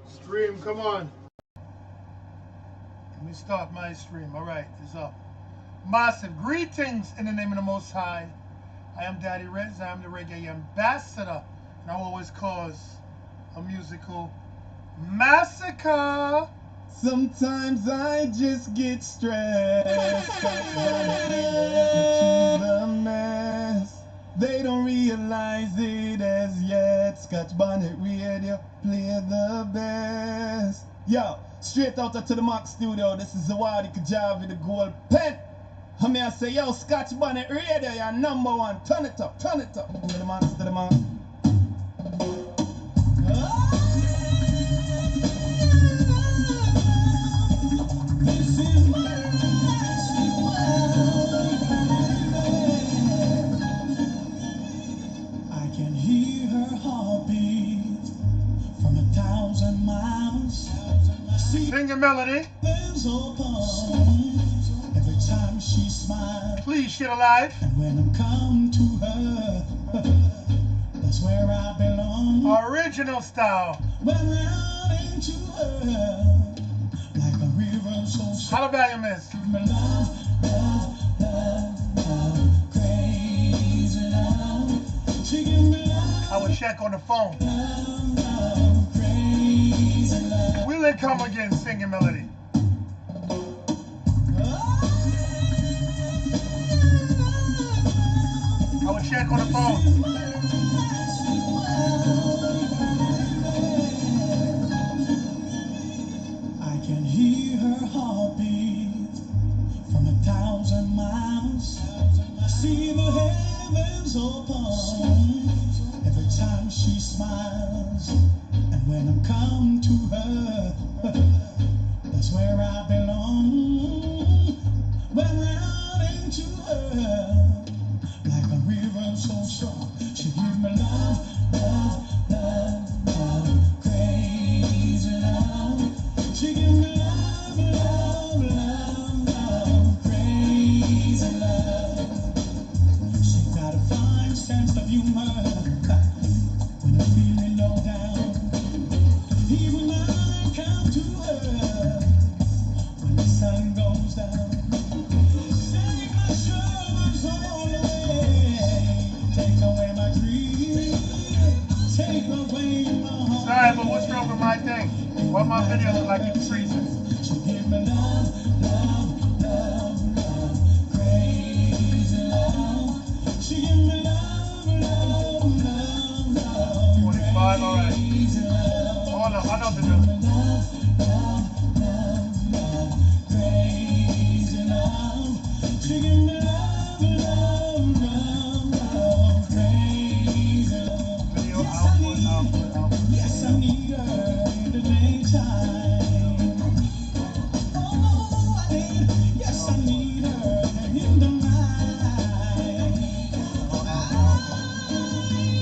Stream, come on. Let me start my stream. All right, it's up. Massive greetings in the name of the Most High. I am Daddy Reddss. I am the reggae ambassador, and I always cause a musical massacre. Sometimes I just get stressed. To the mess. They don't realize it as yet. Scotch Bonnet Radio, play the best. Yo, straight out to the Max Studio. This is Zawadi Kajavi, the gold pen. I mean, I say, yo, Scotch Bonnet Radio, you're number one. Turn it up, turn it up. To the man, to the man. Sing a melody. Every time she smiles. Please share alive. And when I'm come to her, that's where I belong. Original style. When I'm into her, like a river so strong. How about you, miss? Love, crazy love. She give me love. I will check on the phone. Love, crazy love. Will it come again, singing melody? I will check on the phone. I can hear her heartbeat from 1,000 miles. I see the heavens open every time she smiles. And when I'm come to her, that's where I belong. When I'm out into her, like a river so strong, she give me love, love, love, love, crazy love. She give me love, love, love, love, crazy love. She got a fine sense of humor when I'm feeling low down. Even when I come to her, when the sun goes down. Take my troubles all away. Take away my dreams. Take away my heart. Sorry, but what's wrong with my thing? Why my video look like it's freezing? She give me love, love, love, love, crazy love. She give me love, love, love, love, 25, all right. crazy love. Oh no, I know what to do. Love, love, love, love, crazy love. She give me love, love, love, love, crazy love. Video Yes, I output, need output, output. Yes, I need her in the daytime. Oh, I need, yes, I need her in the night. I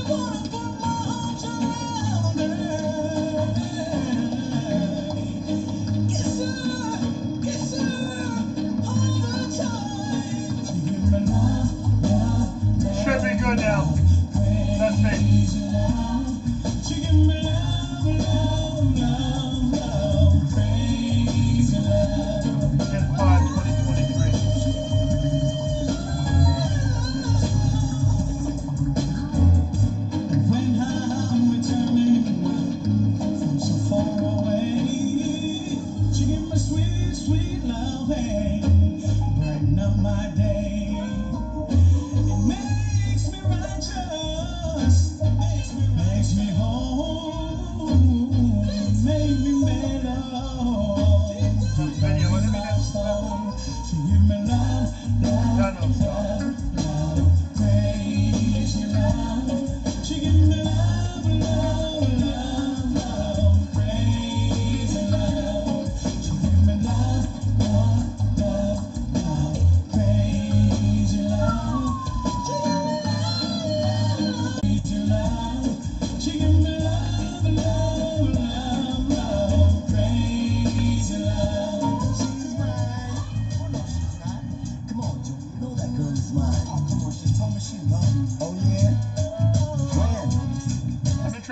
wanna put my arms around her.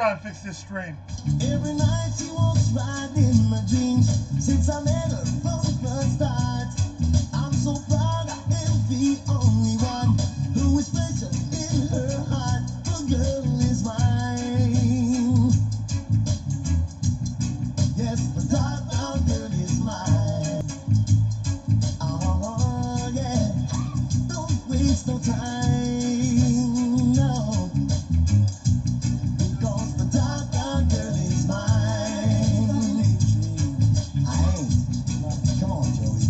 try and fix this stream. Every night she walks right in my dreams. Since I met her from the first start, I'm so proud I am the only one who is special in her heart. The girl is mine. Yes, the dark brown girl is mine. Oh yeah, don't waste no time, no. Because the dark brown girl is mine. I ain't. Come on, Joey.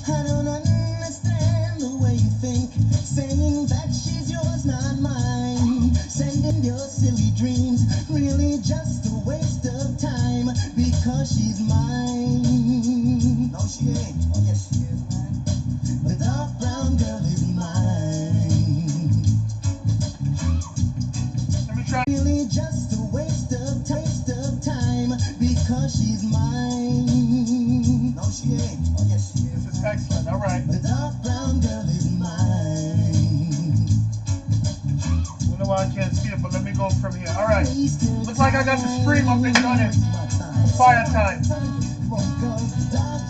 I don't understand the way you think, saying that she's yours, not mine. Sending your silly dreams, really just a waste of time. Because she's mine. No, she ain't. Oh, yes, she is, man. The dark brown girl is mine. Let me try. Really just a waste of time. Because she's mine. No, she ain't. Oh, yes, she is. This is excellent. All right. The dark brown girl is mine. I don't know why I can't see it, but let me go from here. All right. Looks like I got the stream up and running. Fire time.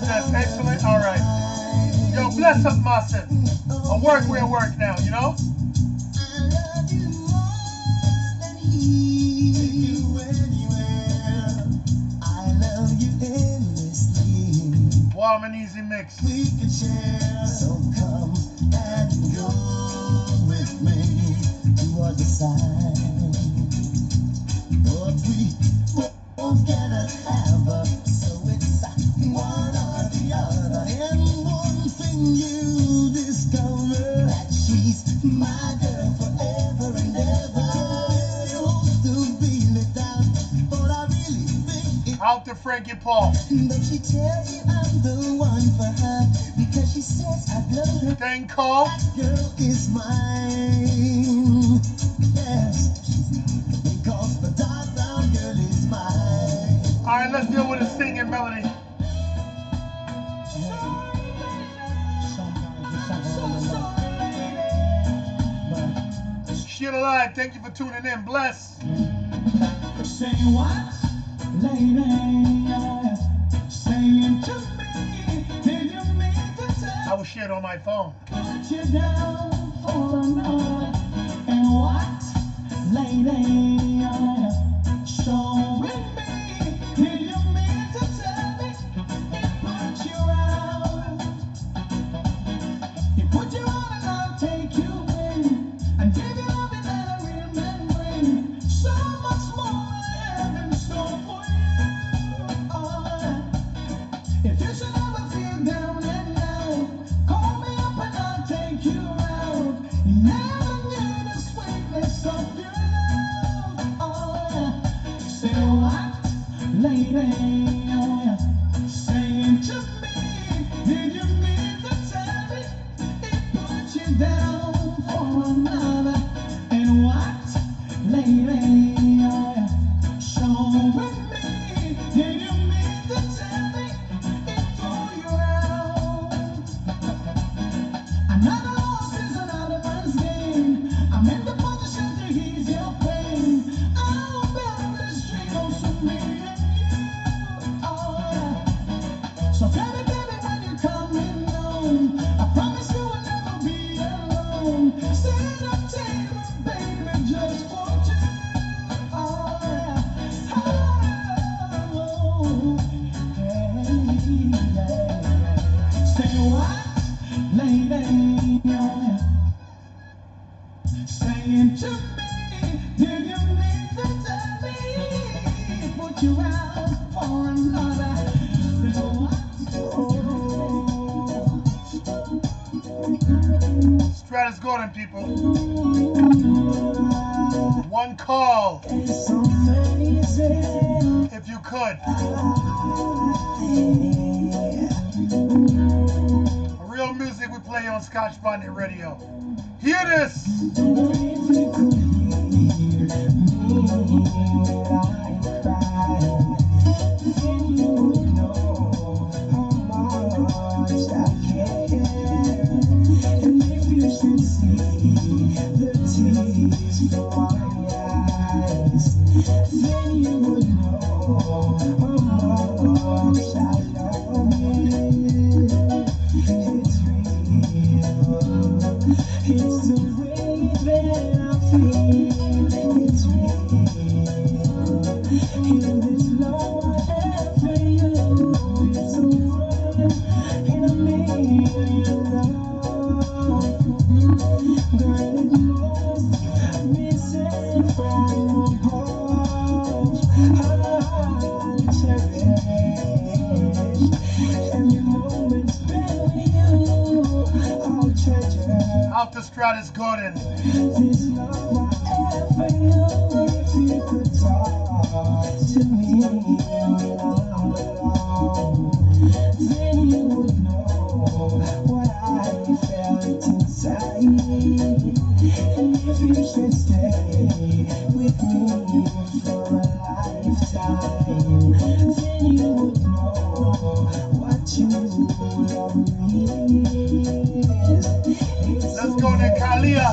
That's excellent. All right. Yo, bless up, Master. A work where work now, you know? I love you more than he. Take you anywhere. I love you endlessly. Warm and easy mix. We can share. So come and go with me to other side. But we both gotta have her. So it's one or the other. And one thing you discover, that she's my girl forever and ever. Supposed to be let down, but I really think it. Out to Frankie Paul. But she tells you I'm the one for her, because she says I love her. Dang call. That girl is mine. Yes, because the dark brown girl is mine. All right, let's deal with a singing melody. Shit alive. Thank you for tuning in. Bless. Say what, lady? Saying to me, did you mean to I will share it on my phone. put you down for another? And what, lady? Showing me, did you mean to tell me it put you out? It put you out and I'll take you in and give you loving that I remembering. So much more I have in store for you. Oh, if you should ever feel down and out, call me up and I'll take you out. You never knew the sweetness of your love. Oh, say what, lady? Saying to me, did you mean to tell me it put you down for another? And what, lady? Showing me, did you mean to tell me it threw you out? Another loss is another man's gain. I'm in the position to ease your pain. I'll bear this dream of me and you. Oh, yeah. So tell me, baby, when you're coming home, I promise you will never be alone. Set up table, baby, just for two. Oh, yeah. Oh, yeah. Say what, lady? Saying to me, did you mean to tell me put you out for another? Stratus Gordon, people. One call. It's amazing. If you could. Real music we play on Scotch Bonnet Radio. Hear this. And if you should see the tears from my eyes. eyes, then you would know how much I love you. It's real. It's the way that I feel. It's real. And this love I have for you, it's a one in a million love. Girl, it must be sent from above. I'll cherish every moment spent with you. I'll treasure Out to Stratus Garden. this love I have for you. If you could talk to me when I'm alone, then you would know what I felt inside. And if you should stay with me for a lifetime, then you would know what true love is. Let's go to Kalia.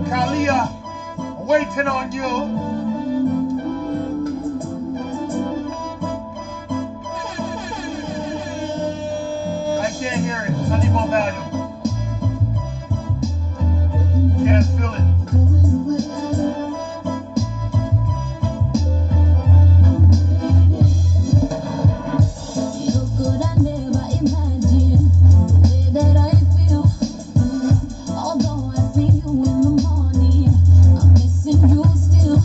Kalia, waiting on you. I can't hear it. I need more volume. Can't feel it. You could have never imagined the way that I feel. Although I see you in the morning, I'm missing you still.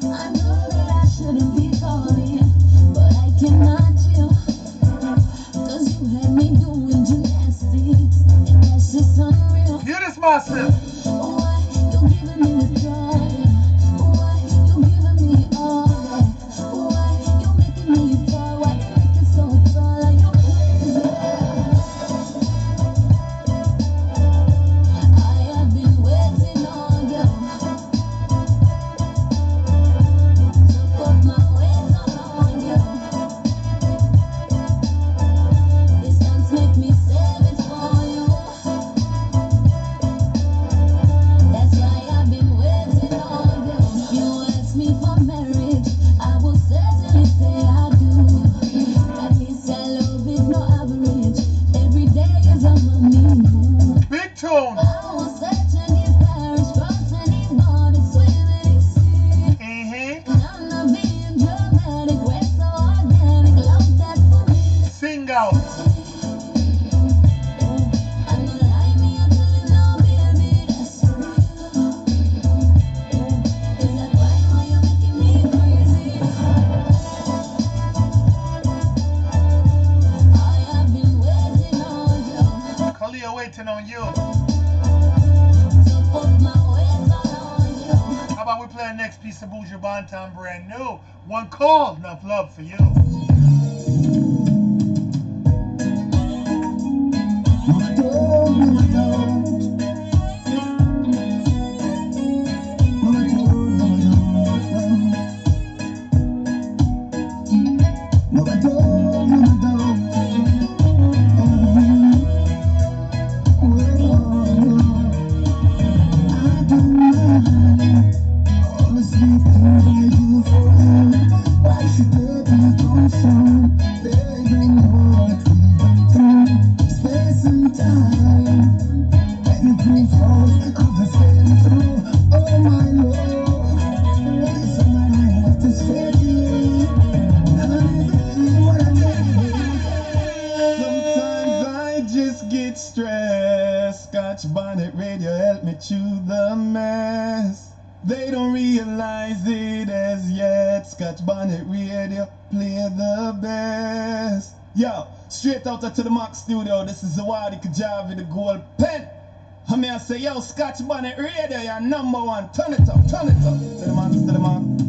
I know that I shouldn't be calling, but I cannot chill. 'Cause you had me doing gymnastics, and that's just unreal. Hear this, massive. Why you giving me withdrawal? Why you giving me all that? Why you making me fall? Why you making so tall? Are you crazy? I have been waiting on you to put my weight on you. Distance make me save it for you. That's why I've been waiting on you. If you ask me for marriage, I will certainly say I do. At least a little bit, no average. Every day is a honeymoon. Big tune. I will search any parish, cross any border, swim any sea. Mm-hmm. And I'm not being dramatic, we're so organic. Love that for me. Sing out. I'm gonna lie me until you know, baby, that's real. Is that why you're making me crazy? I have been waiting on you Kalia waiting on you. to put my weight on you. How about we play the next piece of Buju Banton, brand new? One called Enough Love for You. Sometimes I just get stressed. Scotch bonnet radio help me through the mess. They don't realize it as yet. Scotch bonnet radio play the best. Yo, straight out to the Max studio. This is Zawadi Kajabi, the gold pen. I mean, I say, yo, Scotch bonnet radio, you're number one. Turn it up, turn it up. To the man, to the man.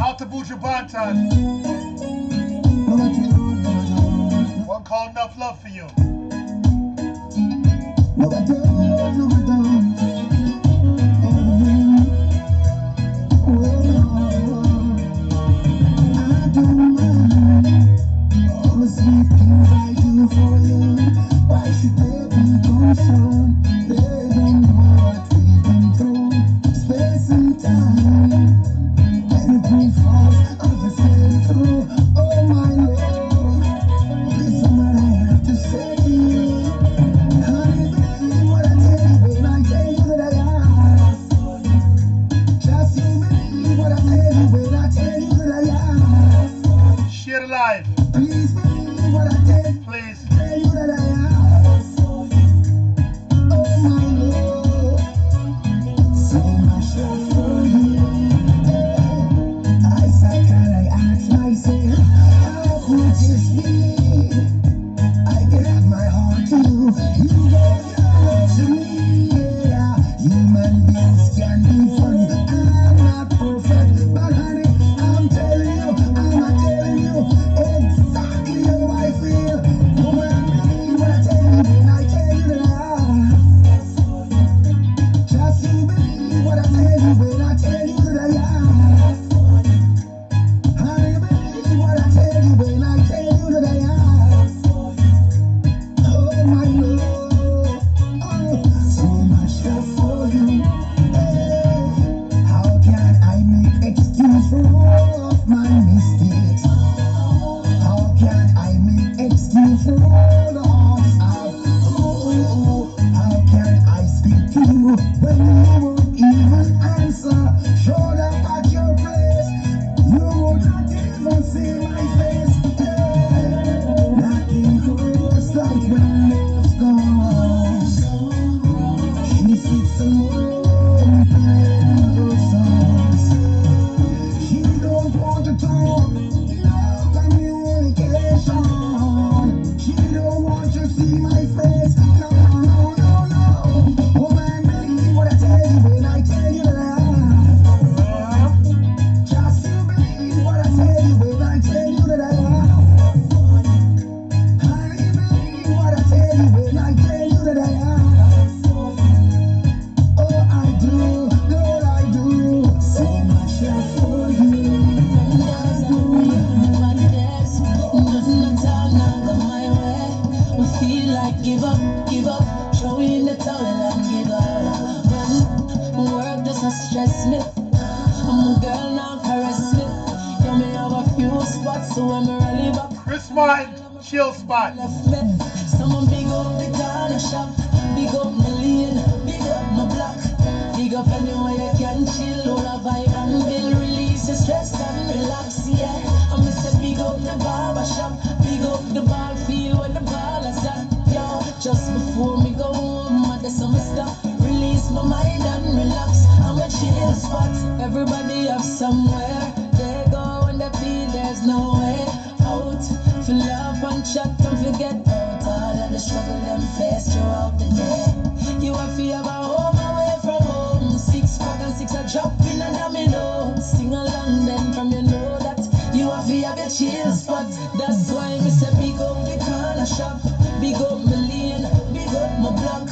Out to Buju Banton. One called Enough Love for You. All the sweet things I do for you, why should they be gone so down. They don't know what we've been through. Space and time. Anything falls, I'll just get it through. Oh my Lord, this is what I have to say to you. Honey, believe what I tell you when I tell you that I am. Just you believe what I tell you when I tell you that I am. Share the live. Please believe what I tell you. Please. Tell you that I am. Oh my Lord, so much love for you. I sat and I asked myself, how could this be? I gave my heart to you, you gave your love to me. Yeah, human beings can be funny. I'm not perfect, but honey, I'm telling you exactly how I feel. No one believe what I tell you when I tell you that just you believe what I tell you when I tell you that I am. Honey, believe what I tell you when I tell you that I am. Oh my Lord, oh, so much love for you. Hey, how can I make excuse for all of my mistakes? How can I make excuse for all of how can I speak to you when you won't even answer? Showed up at your place, you would not even see my face. Hey, nothing goes like when love's gone. She sits alone playing her songs. She don't want to talk, no communication. She don't want to see my face, no, no, no, no. Oh man, believe what I tell you when I tell you that I am. Just to believe what I tell you when I tell you that I am. Honey, believe what I tell you when I tell you that I am. Oh, I do, girl, I do. So much love for you. There's no nobody there's nothing at all now come my way. We feel like give up, throw in the towel and give up. When work doesn't stress me, I'm a girl now caress me. You may have a few spots, so when me rally back, Chris Martin, chill spot. left me. Someone big up the corner shop, big up my lane, big up my block, big up anywhere you can chill, all a vibe and build, release your stress and relax, yeah. I miss a big up the barber shop, big up the ball field where the ball is at, yo. Just before me go home, I do some stuff, release my mind and relax. I'm a chill spot, everybody have somewhere they go when they feel there's no way out. Fill up and chat and forget about all of the struggle them face throughout the day. You have to have a home away from home. 6 pack and 6 a drop in a domino. Sing along then from you know that you have to have your chill spot. That's why me say big up the corner shop, big up my lane, big up my block,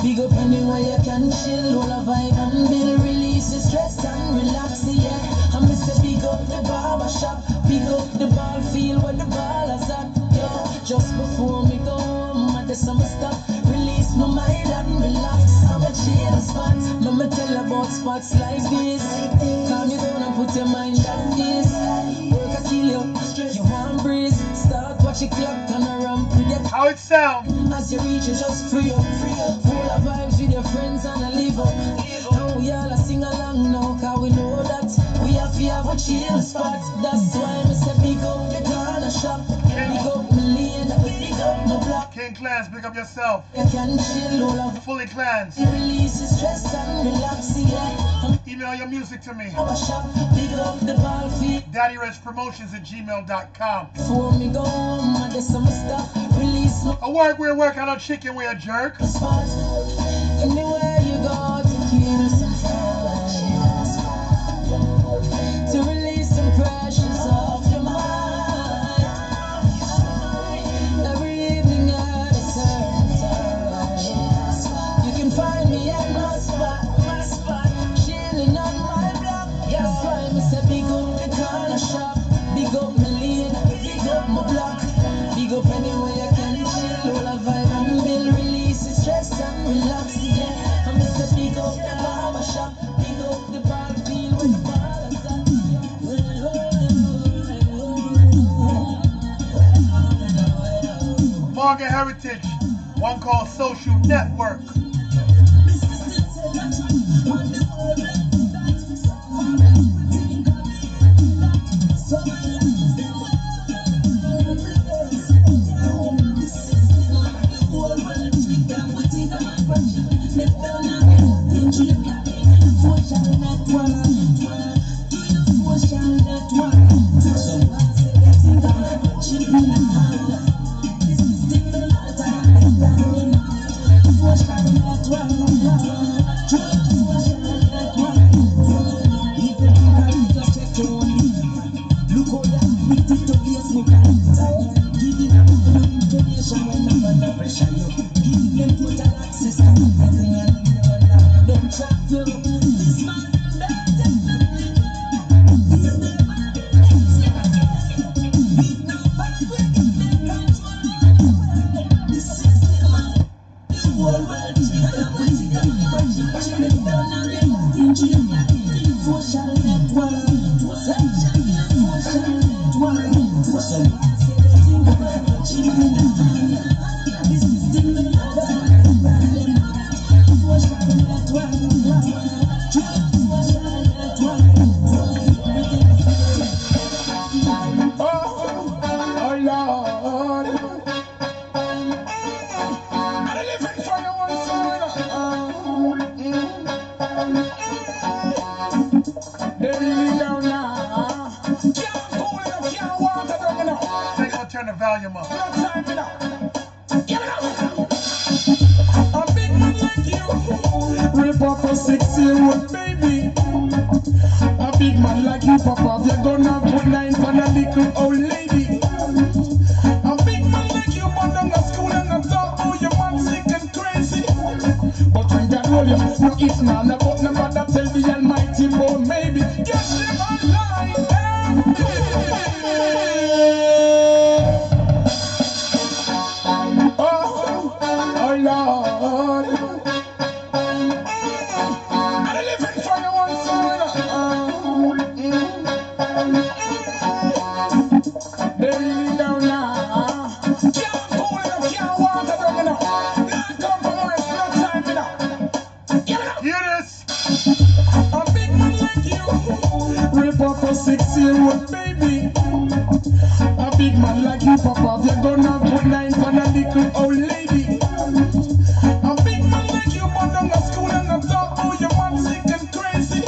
big up anywhere you can chill, all a vibe and build, release the stress and relax, yeah. I miss the big up the barber shop, big up the ball field where the ball is at, yeah. Just before me go home, I do some stuff, release my mind and relax. I'm a chill spot. Mama tell about spots like this. Calm you down and put your mind at ease. Work a kill you want breeze. Start watch your clock and a ramp with your How it sound? as you reach it, just free up. Full of vibes with your friends and a live up. Now we all a sing along now, cause we know that we have a chill spot. That's why me say big up the corner shop, big up my lane, big up my block. King Clans, pick up yourself. You can chill all of Fully Clans. release the stress and relax, yeah. Email your music to me. Our shop, big up the ball field. DaddyRedsPromotions@gmail.com. Before me go home, I do some stuff, release my I work, we work on a chicken, we a jerk. spot. Anywhere you go to kill some time, to release some pressures off your mind. Every evening at a certain time, you can find me at my spot, chilling on my block. That's why me say big up the corner shop, big up my lane, big up my block, big up anywhere you can chill, all a vibe and build, release the stress and relax again. I'm Mr. Big up the barber shop, big up the bar deal with the ballers. Morgan Heritage, one called Social Network. Turn the volume up. A big man like you, rip up a 6-year-old baby. A big man like you, Papa, you're gonna put 9 on a little old lady. A big man like you, man down at school and I talk about your man sick and crazy. But when God roll you, no it's not about no matter, tell the Almighty, but maybe get them alive. Oh Lord, I'm living for you one soul. They really don't know. Can't cool enough, can't water down enough. Not compromise, no time enough. Give it up. Hear this. A big man like you, rip up a 6-year-old baby. A big man like you, Papa, you're gonna put 9 on a little old lady. A big man like you, man down at school and I talk about your man sick and crazy.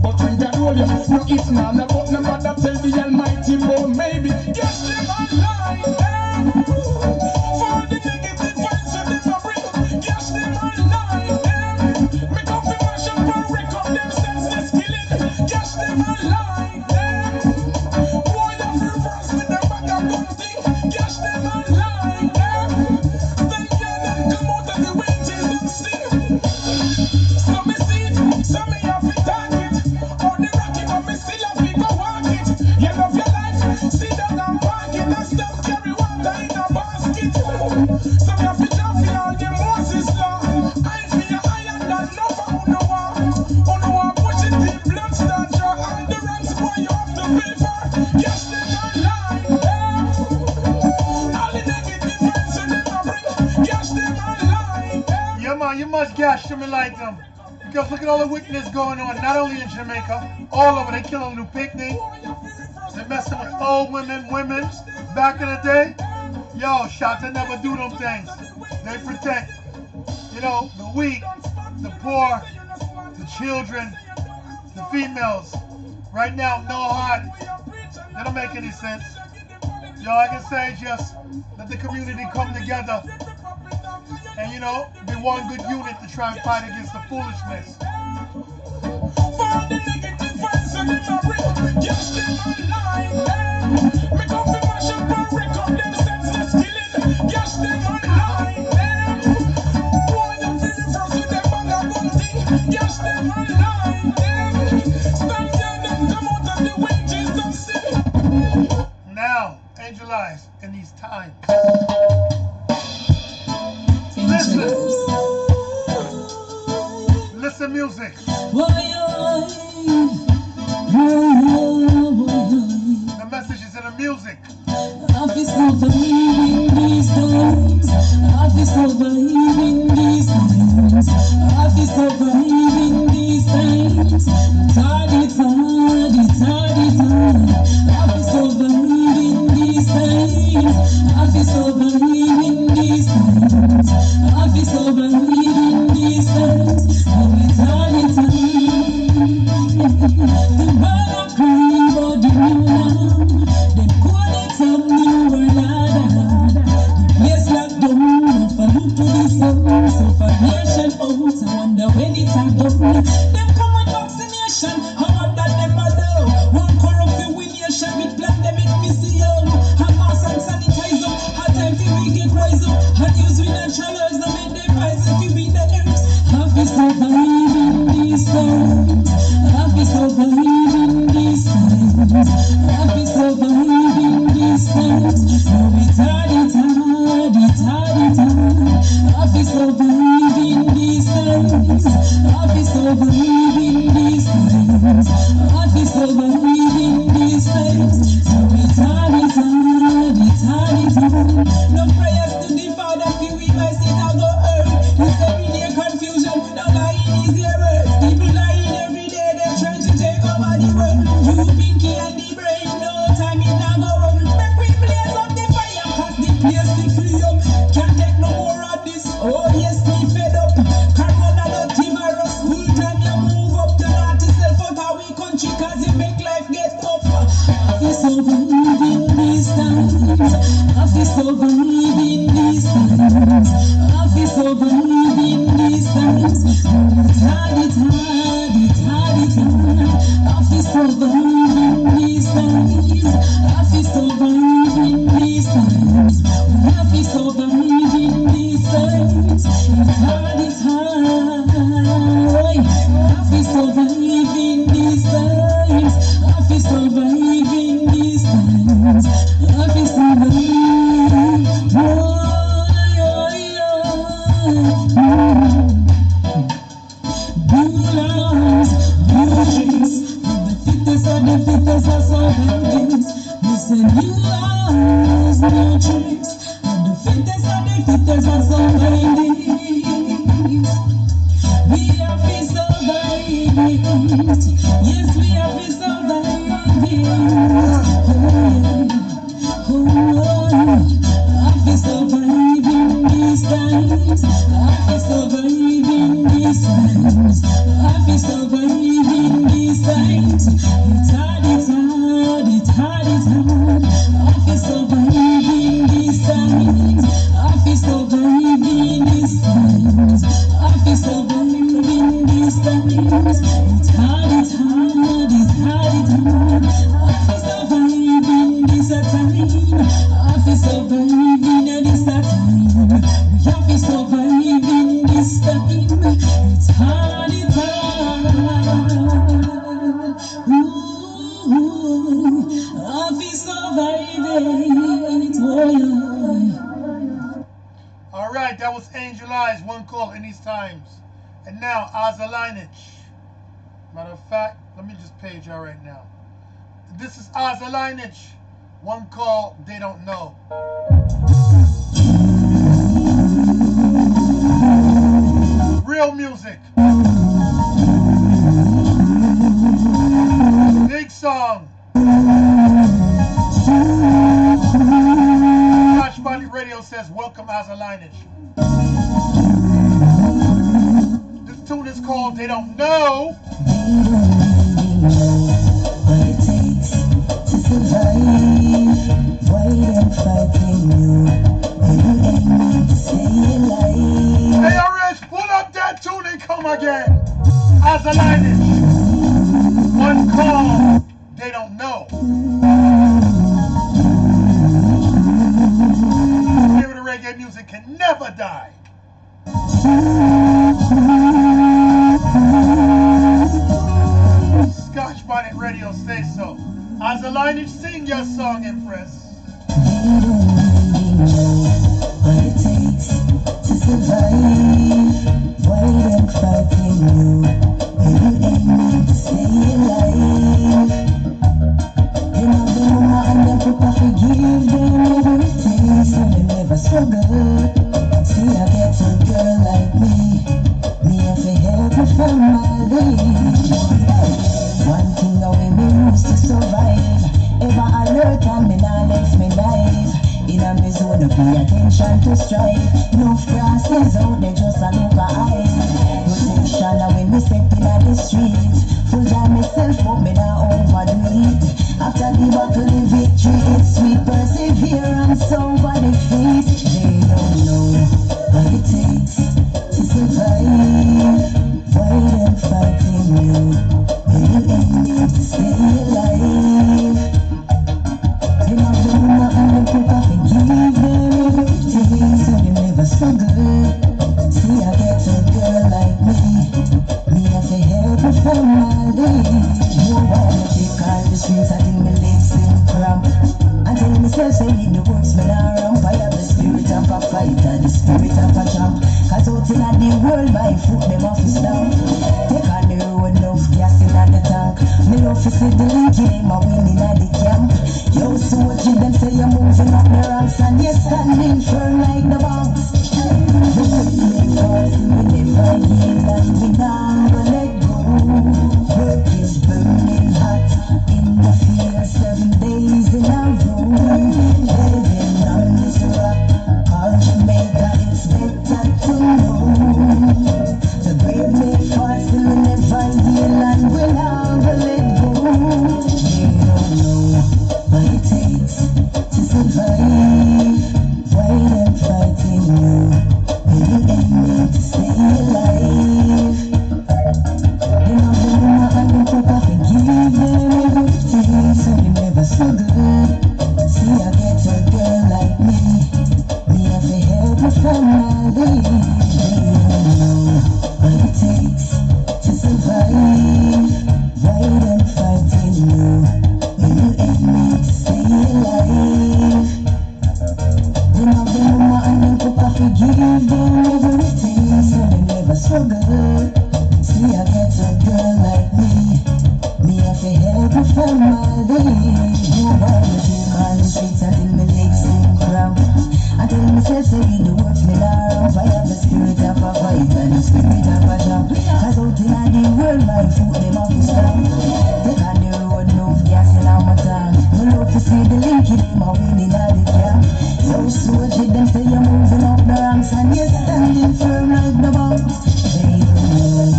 But when God roll you, no it's not about no matter, tell the Almighty, but maybe get them alive. For the negative vibes that them a bring, get them alive. Make up the mash up and record them senseless killing, get them alive. Boy, you feel first with them bag of gun thing, get them alive. Then get them come out of the wages and sing. So me see it, so me have to talk it. All the rocket, but me still have to go walk it. You love your life, sit down and park it and stop carry water in a basket. So me have to jump for all the Moses law. I feel you higher than love who no one push it till blood start draw. And the ranks boy you have to pay for. Catch them alive. All the negative vibes that them a bring, catch them alive. Yeah, man, you must gash them and like them. Because look at all the wickedness going on, not only in Jamaica, all over. They killing New Picnic. They're messing with old women back in the day. Yo, shots, they never do them things. They protect, you know, the weak, the poor, the children, the females. Right now, no heart. They don't make any sense. Yo, I can say just let the community come together and, you know, be one good unit to try and fight against the foolishness. For the negative vibes that them a bring, catch them alive. Make up the mash up and record them senseless killing, catch them alive. Boy, you feel the frost with them bag of gun thing, catch them alive. Stand there, them come out of the wages and sing. Now, Angel Eyes, in these times. Listen. times. Life is surviving these times. Life is surviving these times. So it's hard, it's hard, it's hard, it's hard. No prayers to the Father, we might sit and go earth. It's everyday confusion, nobody is their word. People lying every day, they're trying to take over the world. You pinky and the brain, no time is not go run. Make we blaze up the fire, cause the place to free up. Can't take no more of this, oh yes, we fed up. Corona, dirty virus, full time you move up. Turn out yourself out of we country, cause it make life get tough. I feel surviving these times. I feel surviving these times. I feel surviving these times. It's hard, it's hard, it's hard, it's hard. I feel surviving these times. I feel surviving these times. I feel surviving these times. It's hard, it's hard. I feel surviving these times. I feel surviving these times. I feel surviving. The fittest are surviving. Listen, you laws, no tricks. And the fittest are surviving. We have been surviving. Yes, we have been surviving. I've been surviving these times. I've been surviving these times. I've been surviving these times. It's hard, it's hard, it's hard, it's hard. I've been surviving these times. I've been surviving these times. I've been surviving these times. It's hard, it's hard, it's hard, it's hard. I've been surviving this time. I've been surviving this time. We have been surviving this time. It's hard, it's hard. Ooh, I've been surviving it. All right, that was Angel Eyes, one call in these times. And now, Ozza lineage. Matter of fact, let me just page y'all right now. This is Ozza lineage. One call, they don't know. Real music. Big song. Scotch Bonnet Radio says, welcome Ozza lineage. This tune is called They Don't Know. What it takes to survive. Why them fighting you? When you ain't need to stay alive. Hey, Rich, pull up that tune and come again. Ozza lineage. One call, they don't know. Spirit of reggae music can never die. Scotch Bonnet Radio say so. Ozza lineage, sing your song, Empress. What it takes to survive. Why them fighting you? When you ain't need to stay alive. Them have the mama and them papa forgive them everything, so they never struggle. See, I get a girl like me have to help her family. One thing that we used to survive. Ever alert and me not left me life. In a me zone, pay attention to strife. No crosses out there, just a look at eyes. Protection when me step in the street. Full time myself, but me not overdo it. After the battle, the victory, it's sweet perseverance over defeat. They don't know what it takes to survive. Why them fighting you? When you ain't need to stay alive. Them have the mama and the papa forgive them everything, so they never struggle. See, I get a girl like me have to help her family. Nobody take all the streets, I think my legs them cramp. I tell myself, say in the works, me not ramp. I have the spirit of a fighter, the spirit of a champ. Cause out in in the world by foot, them off his down. Take on the road, enough gas in the tank. Me love to see the link in him, a winning at the camp. Yo, so what you them say you're moving up the ranks, and you're standing firm like the box. The way we fast, we never yield, and we never let go. Work is burning hot in the field, 7 days in a row. Living on this rock, all Jamaica, it's better to know. The brave may fast, we never yield, and we'll never let go. They don't know what it takes to survive. Why them fighting you? When you ain't meant to stay alive. Them have the mama and them papa fi give them everything, so they never struggle. See I get a girl like me have to help my family. They don't know what it takes to survive. Why them fighting you? When you ain't meant to stay alive. Them have the mama and them papa fi give them everything, so they never struggle. See I get a girl like me have to help my family. You want me to on the streets until my legs seem cramp. I tell myself say the words me down. I have the spirit of a fight and the spirit of a jump. Cause out in the world my foot them off the stand. Take on the road, no gas in my tank. Me love to see the link in him, a winning at the camp. Yo, soldier, them say you're moving up the ranks, and you're standing firm like the box. They don't know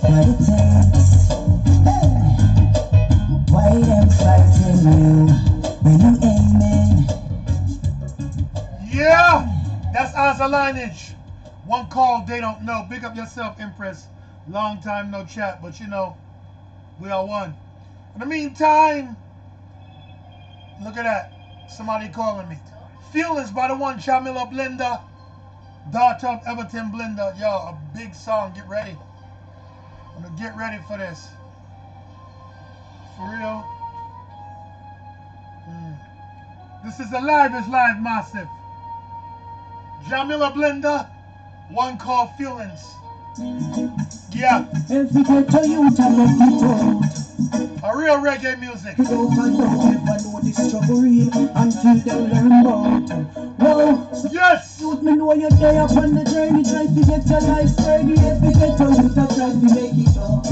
what it takes. Hey. Why them fighting you when you aiming? Yeah, that's Asa lineage. One call, they don't know. Big up yourself, Empress. Long time no chat, but you know, we are one. In the meantime, look at that. Somebody calling me. Feelings by the one Jamila Blender, daughter of Everton Blender. Yo, a big song. Get ready. I'm gonna get ready for this. For real. This is the live massive. Jamila Blender, one called Feelings. Yeah. Every day to you to let me go. A real reggae music. Without a doubt, never know the struggle real until they learn about it. Whoa. Yes. Youth, me know you're there upon the journey, try to get your life sturdy. Every day to you to try to make it up.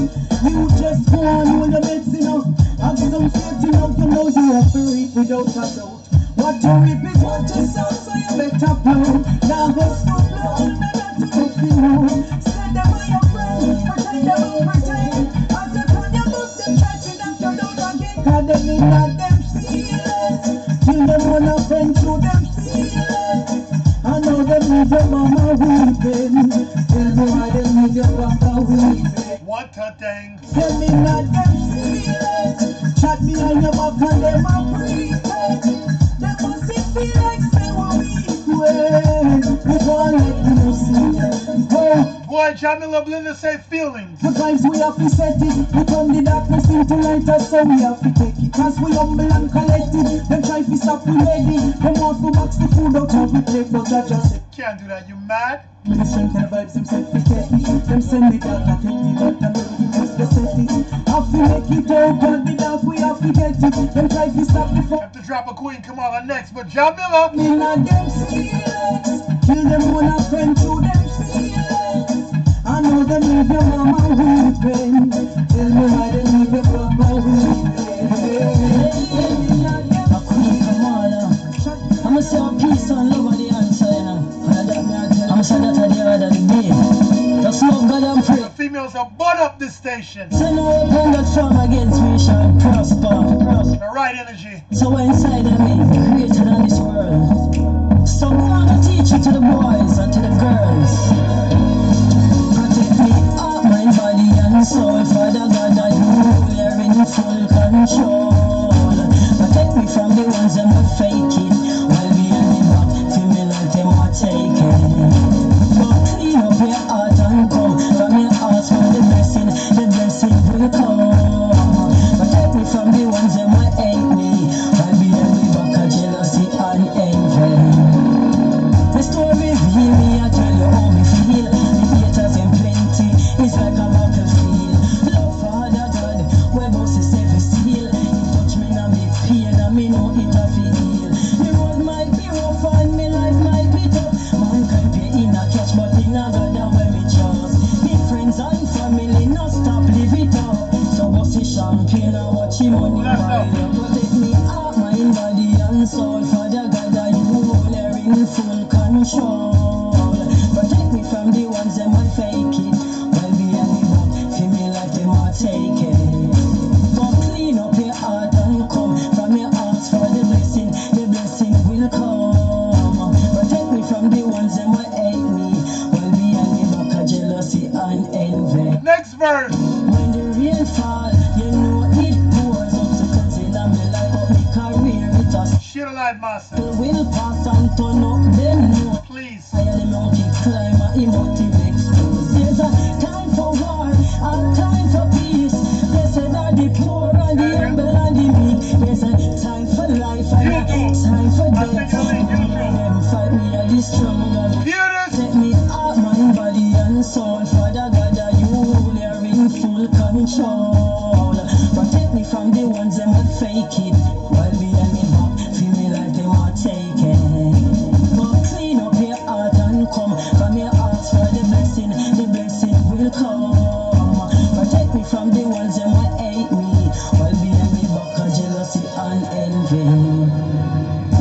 You just go on, hold your medicine up. Have some faith in up, you know you have to reap without a doubt. What you reap is what you sow, so you better plow. Now go stop blowing, never to look you. Stand them by your friends, pretend them all pretend. As you turn your book, them try to knock you down again. Cause them in at them feelings. Kill them on a friend through them feelings. I know them need your mama weeping. Tell me why them need your papa weeping. What a thing. Them in at them feelings. Chat me on your back and them a pretend. Them must feel like say we're weak. We can't let them see it. Boy, Jamila Blender say feelings. The vibes we have to set it. We turn the darkness into light, so we have to take it. Cause we humble and collected. Them try to stop we ready. Them want to box the food out of the plate, but that just it. Can't do that, you mad? The strength and the vibes them set me get it. Them send me back, I take me back and make it just the set it. Have to make it out, and the dark we have to get it. Them try to stop the Have to drop a Queen Kamala next, but Jamila. me not them feelings. Kill them when I friend through them feelings. I know them leave your mama weeping. Tell me why they leave your papa weeping. A Queen Kamala. I'ma say a peace and love are the answer, you know. I'ma say that at the other day. Just love God and pray. The females are butt up this station. Say no weapon that form against me shall prosper. The right energy. So inside of me, greater than this world. So go on and teach it to the boys and to the girls. Protect me, heart, mind, body and soul. Father God, that you are in full control. Protect me from the ones that are faking. While we are the back, feel me like them are taking. But clean up your heart and come. From your heart, from the blessing will come. Protect me from the ones that might hate me. While we are the back of jealousy and envy. The story reveal me, I tell you how me feel. Next verse. When the rain fall, you know it pours. Obstacles in a me life, but me career it has. Shit alive, master. Will pass and turn up them no. Please. I am the mountain climber, emotive expose. There's a time for war, a time for peace. Blessed are the poor and the humble and the meek. There's a time for life and a time for death. Them fight me at the struggle. Set me up, mind, body and soul. Father God, that you are in full control. Protect me from the ones that would fake it. While me and me back, feel me like they want take it. But clean up your heart and come. From your ask for the blessing will come. Protect me from the ones that would hate me. While me and me back, jealousy and envy.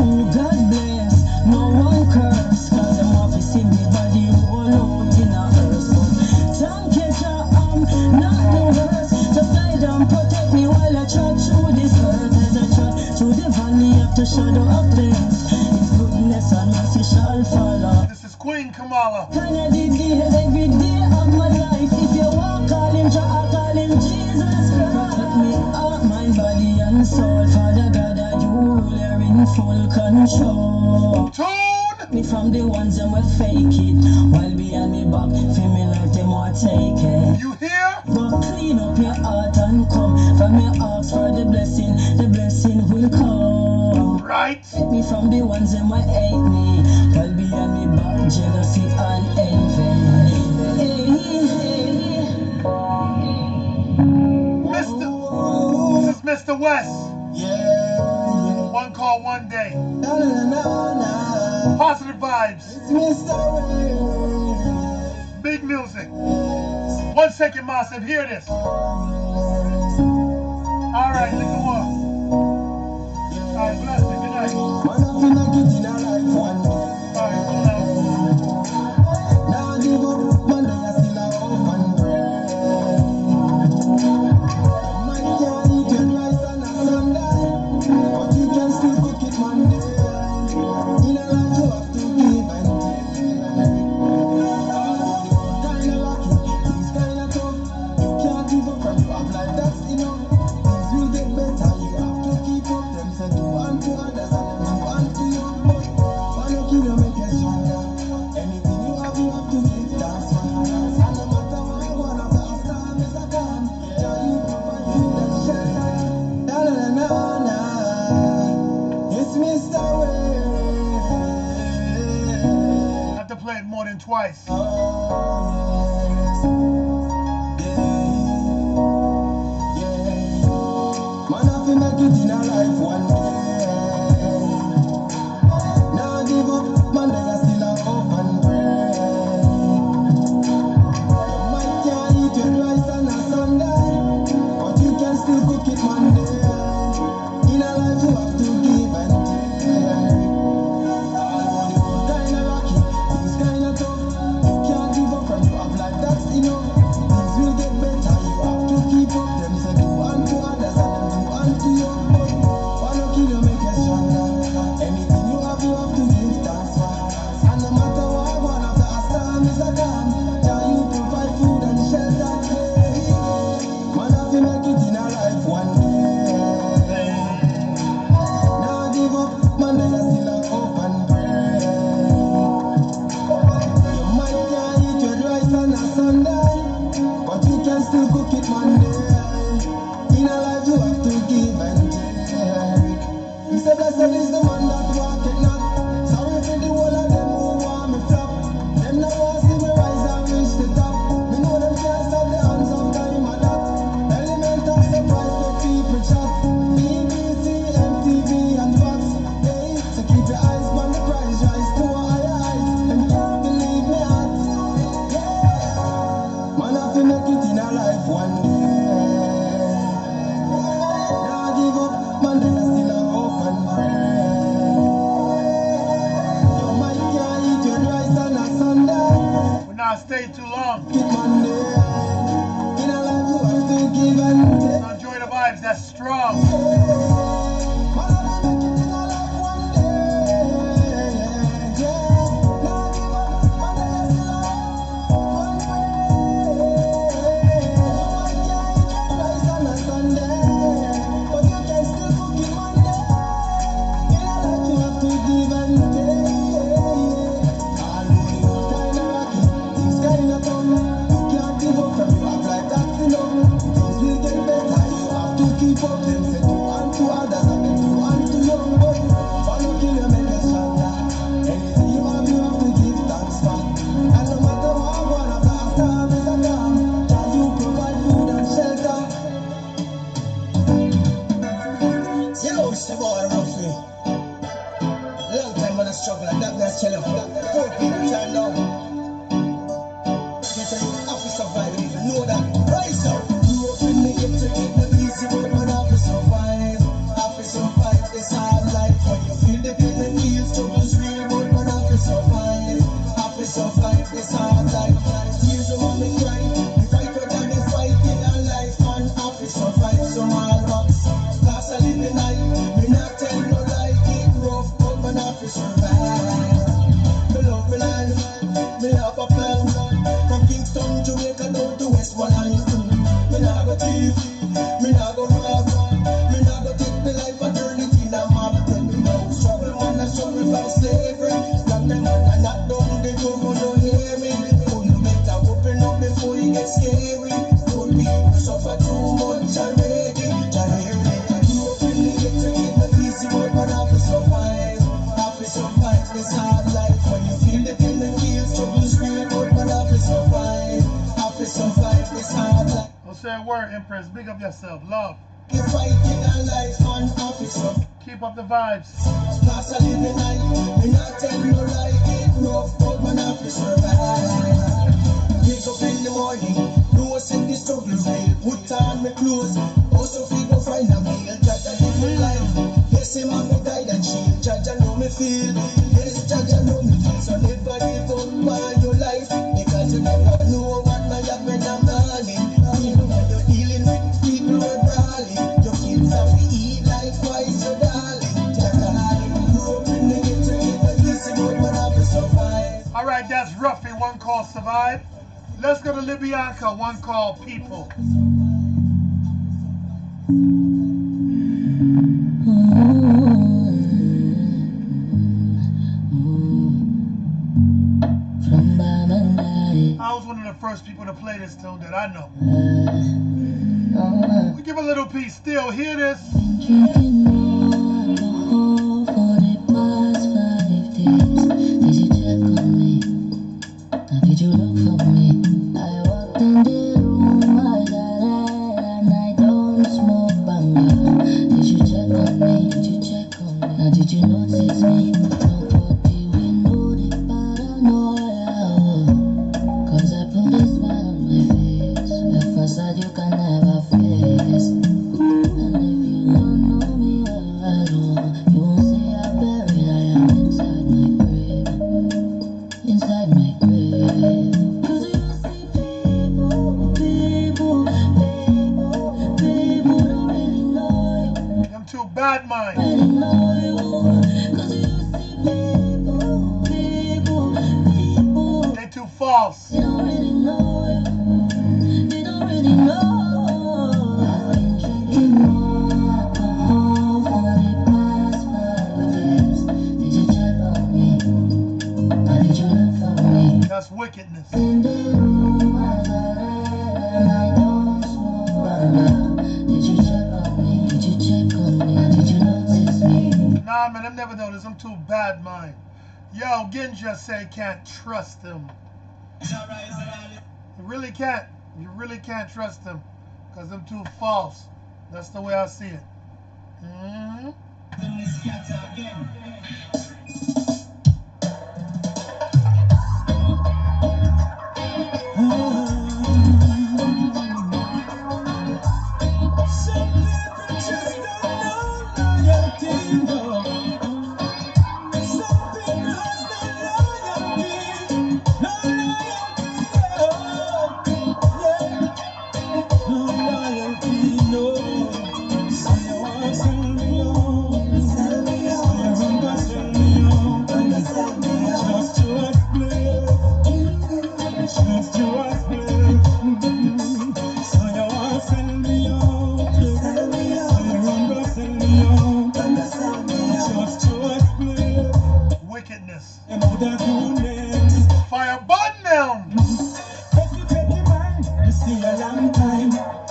Oh, God bless, no one curse. Cause them want to see me body roll out in a hearse. But thank you, Jah, I'm not the worst. Just guide and protect me while I trot through this earth. As I trot through the valley of the shadow of death, His goodness and mercy shall follow. This is Queen Kamala. Kinda the day, every day of my life. If you want, call him Jah, I call him Jesus Christ. Protect me, heart, mind, body and soul. Father God, that you rule, you're in full control. Tune. Me from the ones that will fake it. While behind me back, feel me like them want take it. You hear? But clean up your heart and come. From your ask for the blessing will come. Right. Take me from the ones that will hate me. While behind me back, jealousy and envy. This is Mr. West. One call, one day. Positive vibes. Big music. 1 second, massive. Hear this. All right, look at what. All right, bless it. Good night. All right, go now. Have to play it more than twice. Man, I feel make it in a life one day. Now give up, man, I still a hope and pray. You might can't eat your rice on a Sunday, but you can still cook it Monday. In a life you have to give and take. Although the road kinda rocky, things kinda tough, you can't give up from you have life that's enough. Things will get better, you have to keep up. Them say do unto others and them do unto you. One kill you make you stronger. Anything you have to give thanks for. And no matter what, one of the storm is a calm. Jah you provide food and shelter. Man have to make it in a life one day. Now give up, man, I still a hope and pray. You might can't eat your rice on a Sunday, but you can still cook it Monday. In a life you have to give and take. He said blessed is the man that walketh not. Sorry for the whole of them who want me flop. Them no want see me rise and reach the top. Me know them can't stop the hands of time and that. Element of surprise let people chat. BBC, MTV and Fox. Hey, so keep your eyes on the prize rise to a higher height. And can't believe me heart. Man have to make it in a life one day. Now give up, man, I still a hope and pray. You might can't eat your rice on a Sunday, We're not staying too long. keep Monday. In a life you have to give and take. So enjoy the vibes. That's strong. Man have to make it in a life one day. Now give up, man, I still a hope and pray. get scary. Don't people suffer too much already. You really get to get the easy work, but have to survive. Have to survive this hard life. When you feel the feeling, feels troubles real good, but have to survive. Have to survive this hard life. Don't say a word, Empress. Big up yourself. Love. You fight in a life and have to survive. Keep up the vibes. Pass a living life, me not tell you like it rough, but man have to survive. Wake up in the morning, know in the struggle real. Put on my clothes, also feel go find a meal. Jaja live my life, yes him and me guide and shield. Jaja know me feel, yes Jaja know me feel. So never give up on your life, because you never know what may happen in the morning. Even when you're dealing with people who are brawling, your kids have to eat likewise, your darling. Alright, that's Ruffy, one called Survive. Let's go to Libyanka, one called People. I was one of the first people to play this tune that I know. We give a little piece still. Hear this. Did you look for me? I walked in the room, I got red and I don't smoke banga. Did you check on me? Did you check on me? Now did you notice me? Nobody will know the paranoia. Cause I put a smile on my face. A facade you can never face. And if you don't know me well, you won't say I buried. I am inside my grave. Inside my grave. Cause you see people don't really know you. Them two bad minds. Really know you. Cause you see people. They too false. They don't really know you. They don't really know. I've been drinking more alcohol for the past 5 days. Did you check on me? Or did you look for me? That's wickedness. In the room, I got red and I don't smoke banga. Did you check on me? Did you check on me? Did you notice me? Nah, man, I'm never noticed. I'm too bad mind. Yo, Ginja say can't trust them. You really can't. You really can't trust them. Because them too false. That's the way I see it. Mm-hmm. Some people just don't know loyalty, no. Some people has no loyalty, oh, yeah. No loyalty, no. So you want to sell me on, so you run to sell me on, just to explain, just to explain. So you want to sell me on, so you run to sell me on, just to explain. Wickedness. Them other two names. Fire burn them. Petty mind, you still a long time.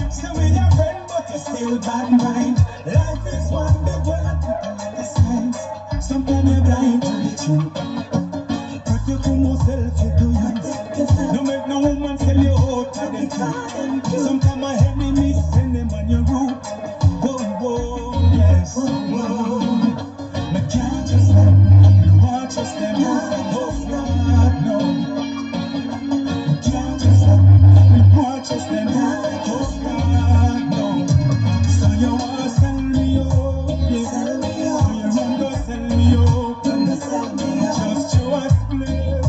Still with your friend, but you still bad mind. Life is one big world, people signs. Sometimes you're blind to the truth. But you come yourself to do you. Don't make no woman sell you out to the truth. Sometimes my enemies send them on your route. Whoa, whoa, yes, whoa. Me can't trust them, you won't trust them. Oh, God, no. Can't trust them, we won't trust them. Oh God, no. So you wanna sell me out, yeah. So you run go sell me out, just to a split,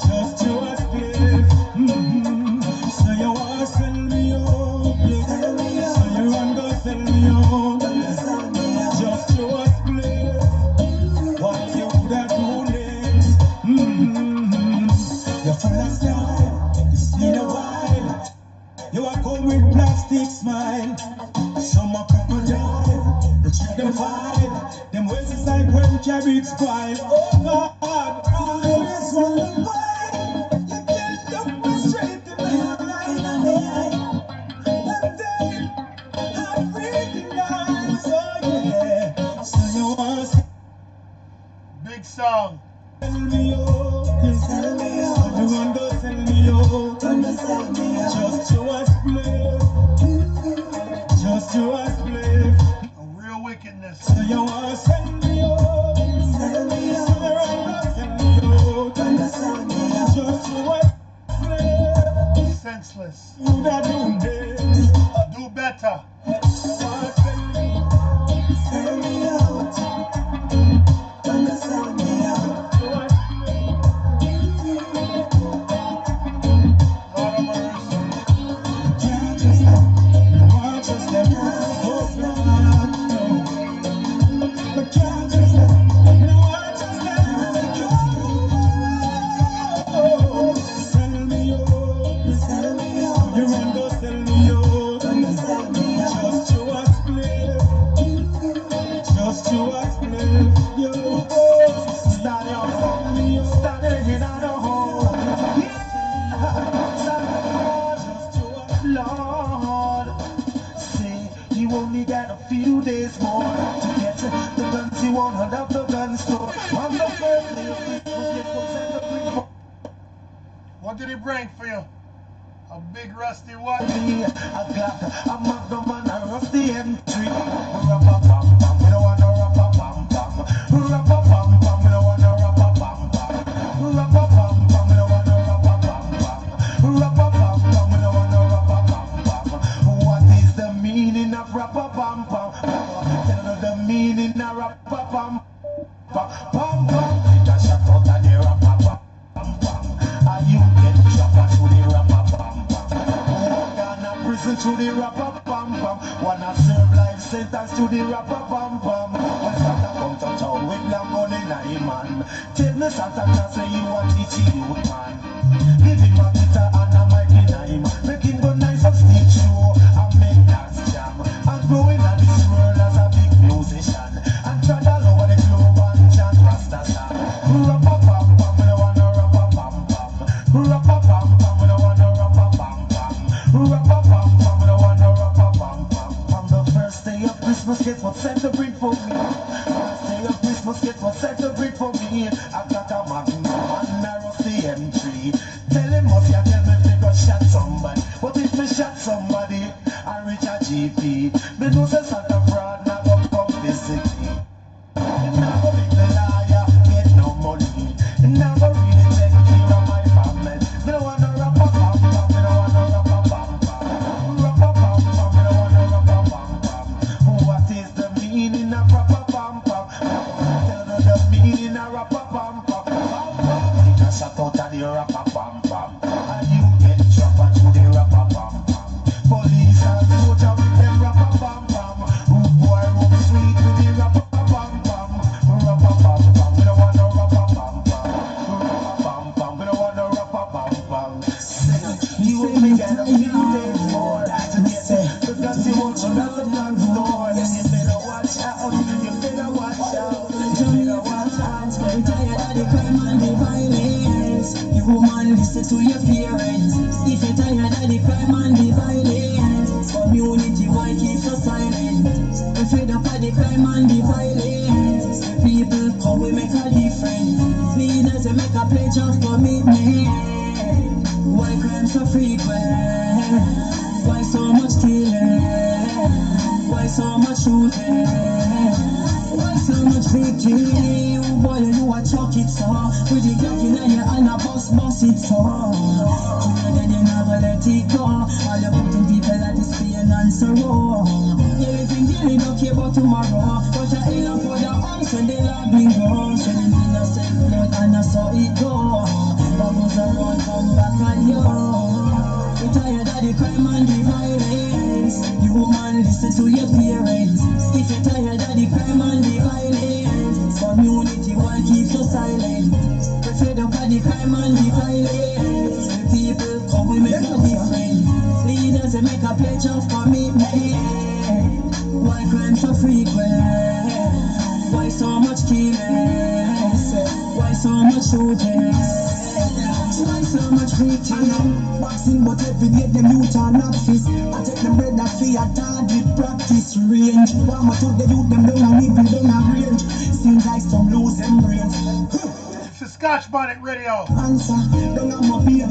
just to a split. So you wanna sell me out, yeah. So you run go sell me out, just to a split. What you woulda do next? You're full of style, it's been a while. You are come with plastic smile. Some are crocodile, the treat them fine. Them ways is like when carrots spoil. Oh God, you always wonder why you can't look me straight in my senseless. You that do this. Do better. Sell me out. Gonna sell me out. Lord of mercy. Can't just watch us let go. But can't just watch us let go. Sell me out. Sell me out. You run go sell me out. Gonna sell me out. Just to a split. Just to a split. Yo, standing in the hole. Lord, say you only got a few days more to get the guns you want out of the gun store. On the first day of Christmas, What did he bring for you? A big rusty what? a Glock, a Magnum, and a rusty M3. Rap-a-pam-pam, we don't want no rap-a-pam-pam. Rap-a-pam-pam, we don't want no rap-a-pam-pam. Rap-a-pam-pam, we don't want no rap-a-pam-pam. Rap-a-pam-pam, we don't want no rap-a-pam-pam. What is the meaning of rap-a-pam-pam? Tell me the meaning of rap-a-pam-pam. Pam-pam, it a shot out of the rap-a-pam. And you get dropped to the rap-a-pam-pam. Gonna prison to the rap-a-pam-pam. Wanna serve life sentence to the rap-a-pam-pam. When Santa come to town with long gun in a man, tell me Santa Claus say you want teach you man. Give him a guitar and a mic in a him. Make him go nice up stage show and make dance jam. And growing up this world as a big musician. And try to lower the globe and chant Rasta song. Rap-a-pam-pam, we don't want no rap-a-pam-pam. Rap-a-pam-pam, we don't want no rap-a-pam-pam. Rap-a-pam-pam, we don't want no rap-a-pam-pam. On the first day of Christmas, guess what Santa bring for me? First day of Christmas, guess what Santa bring for me? I got a Magnum and a rusty M3. Tell him must ya tell me if they got shot somebody. But if me shot somebody, I reach a GP. Me know say Santa fraud, now go come visit me. Now go make the liar get no money. Now go really take care of my family. Me don't want no rap-a-pam-pam, me don't want no rap-a-pam-pam. Rap-a-pam-pam, me don't want no rap-a-pam-pam. What is the meaning of rap-a-pam-pam? Tell me the meaning of rap-a-pam-pam. It a shot out of the rap-a-pam-pam. And you get dropped to the rap-a-pam-pam. Police and soldier with them rap-a-pam-pam. Rude boy room sweet with the rap-a-pam-pam. Rap-a-pam-pam, we don't want no rap-a-pam-pam. Rap-a-pam-pam, we don't want no rap-a-pam-pam. You only get a few days more to get it, because you want to run the gun store. You better watch out, you better watch out, you better watch out. I'm tired of the crime and the violence. You woman, listen to your parents. If you're tired of the crime and the violence, community, why keep so silent? We're fed up of the crime and the violence. The people come, we make a difference. Leaders, we make a pledge of commitment. Why crime so frequent? Why so much killing? Why so much shooting? Why so much victory? You boy, you a chuck it so. With the Glock in your hand, a bust it so. You then you never let it go. All you putting people at this pain and sorrow. You living daily, don't care about tomorrow. But you're in for the arms when they love me go. So you need to send blood and I saw it go. Bubbles around, come back and yo. You're tired of the crime and the violence. You woman, listen to your parents. If you're tired of the crime and the violence, community, why keep so silent? We're fed up of the crime and the violence. The people come, we make a difference. Leaders, they make a pledge of commitment. Why crime so frequent? Why so much killing? Why so much shooting? Why so much victim? Boxing, but every day them youth are not fist. I take them bread that fee, I target practice range. One more to the youth, them don't have nipple, don't have range. Seems like some lose them brains. It's a Scotch Bonnet Radio. Answer, don't have my beer.